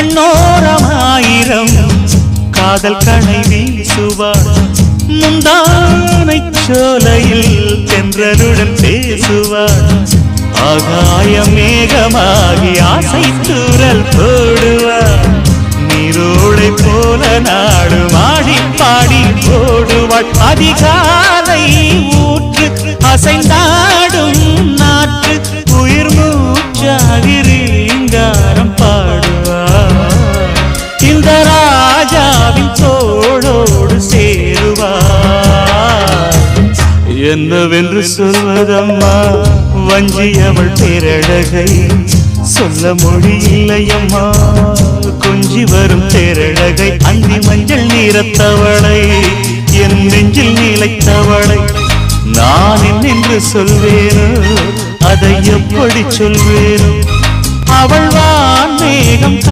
கண்ணோரமாயிரம் காதல் கணை வீசுவாள் முந்தானை சோலையில் தென்றலுடன் பேசுவாள் ஆகாய மேகமாகி ஆசை தூரல் போடுவாள் நீரோடை போல நாடு மாடி பாடி போடுவாள் அதிகாலை ஊற்று அசைந்தாடும் நாற்று உயிர் மூச்சாகி ரீங்காரம் பாடுவாள் இந்த ராஜாவின் தோளோடு சேருவாள் என்னவென்று சொல்வதம்மா வஞ்சியவள் பேரழகை சொல்ல மொழி இல்லையம்மா கொஞ்சி வரும் பேரழகை அந்தி மஞ்சள் நீரத்தவளை என் நெஞ்சில் நிலைத்தவளை நான் என்னென்று சொல்வேனோ அதை எப்படி சொல்வேனோ அவள் வான் மேகம்